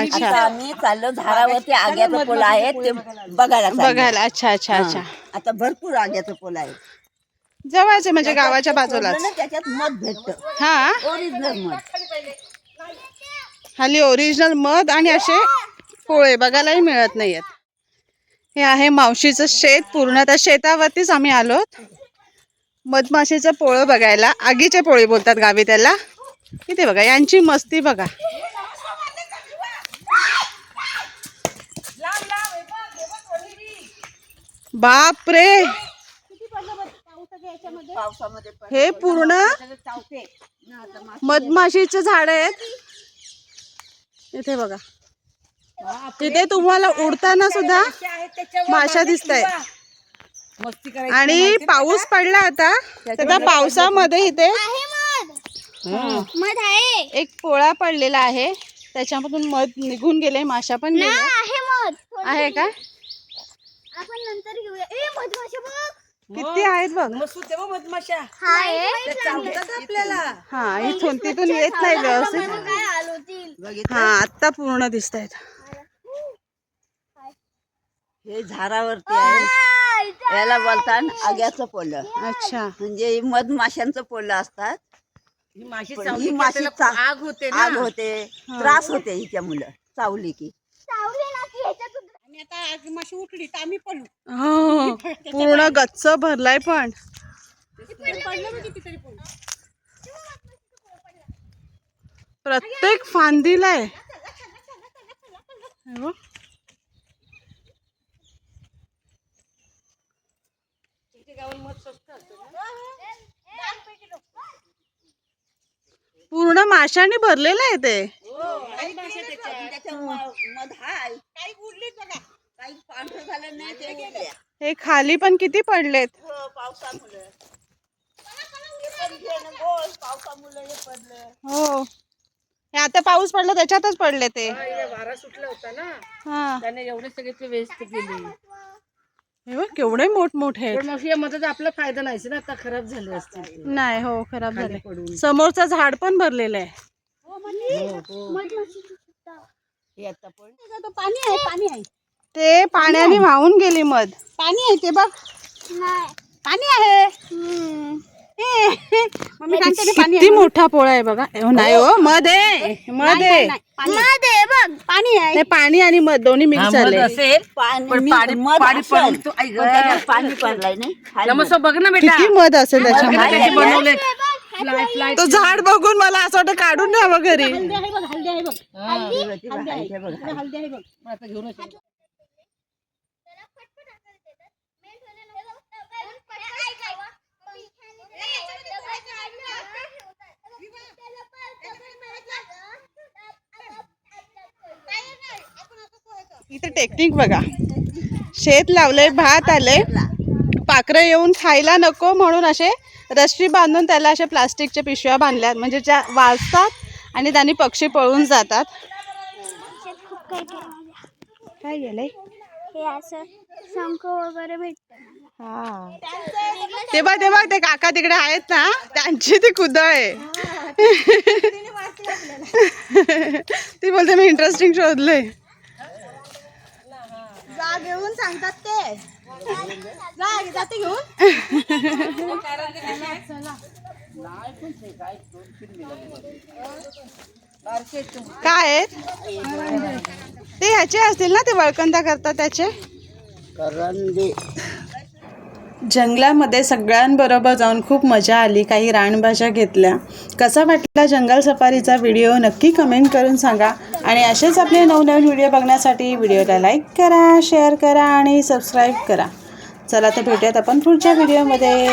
अच्छा. आता आम्ही चाललो झाडावरती आग्याचं पोल आहे ते बघायला चाललो. बघायला. अच्छा अच्छा अच्छा. आता भरपूर आग्याचं पोल आहे. जवळच आहे म्हणजे गावाच्या बाजूलाच. ना त्याच्यात मध भेटतं, हा, ओरिजिनल मध. हल्ली ओरिजिनल मध आणि असे पोळे बघायलाही मिळत नाहीयेत. हे आहे मावशीचं शेत. पूर्ण त्या शेतावरतीच आम्ही आलोत मधमाशीचं पोळं बघायला. आगीचे पोळे बोलतात गावी त्याला. इथे बघा यांची मस्ती बघा. बाप रे, पावसामध्ये हे पूर्ण मधमाशीचे झाड आहेत. इथे बघा, तिथे तुम्हाला उडताना सुद्धा माशा दिसत आहेत. आणि पाऊस पडला आता, त्या पावसामध्ये इथे मध आहे. एक पोळा पडलेला आहे, त्याच्यामधून मध निघून गेले, माशा पण गेल्या. आहे मध. आहे का? आपण नंतर घेऊया. ए मधमाशा बघ. किती आहेत बघ. मधमाशा हाय. आपल्याला. हा, इथून तिथून येत नाही व्यवस्थित. काय आलोतील. हा, आता पूर्ण दिसत आहेत. हे झाडावरती आहे, याला बोलतात आग्याचं पोलं. अच्छा. म्हणजे मधमाशांचं पोलं असतात. ही माशी आग होते, त्रास होते हिच्या मुलं चावली की. हो, पूर्ण गच्च भरलाय. पण प्रत्येक फांदीला आहे. हो. पूर्ण माशाने भरलेलं आहे ते. हे खाली पण किती पडलेत. हो, हे आता पाऊस पडला त्याच्यातच पडले ते. वारा सुटला होता ना, हा, त्याने एवढे सगळे वेस्ट केले. हे बघ केवढे मोठमोठे आहेत. पण मग या मधाचा आपला फायदा नाही ना, आता खराब झाले असतील. नाही, हो, खराब झाले. पडून. समोरचं झाड पण भरलेलं आहे. पाणी आहे, पाणी आहे. ते पाण्याने वाहून गेली मध. पाणी आहे ते बघ. पाणी आहे. मम्मी सांगते ते पाणी किती मोठा पोळा आहे बघा. नाही हो, मध आहे, मध आहे. मध आहे बघ. पाणी आहे. नाही, पाणी आणि मध दोन्ही मिक्स झाले. पाणी पडलाय नाही. मग बघ ना बेटा, किती मध असेल त्याच्यामध्ये. बनवले. तो झाड बघून मला असं वाटतं काढून न्यावं घरी. हल्दी आहे बघ. हल्दी आहे बघ. हल्दी आहे बघ. आता घेऊनच ये. इथे टेक्निक बघा. शेत लावलंय, भात आले, पाखरं येऊन खायला नको म्हणून असे रस्सी बांधून त्याला अशा प्लास्टिकच्या पिशव्या बांधल्यात, म्हणजे त्या वाजतात आणि त्यांनी पक्षी पळून जातात. काय गेलंय? हे असं शंख वगैरे भेटतं. हा, ते बघ ते काका तिकडे आहेत ना, त्यांची ती कुदळ आहे. ती बोलते मी इंटरेस्टिंग शोधलंय. जा घेऊन सांगतात ते. जाते घेऊन. काय आहेत ते? ह्याचे असतील ना, ते वळकंदा करतात त्याचे. जंगलामध्ये सगळ्यांबरोबर जाऊन खूप मजा आली. काही रानभाज्या घेतल्या. कसा वाटला जंगल सफारीचा व्हिडिओ नक्की कमेंट करून सांगा. आणि असेच आपले नवनवीन व्हिडिओ बघण्यासाठी व्हिडिओला लाईक करा, शेअर करा आणि सबस्क्राईब करा. चला तर भेटूयात आपण पुढच्या व्हिडिओमध्ये.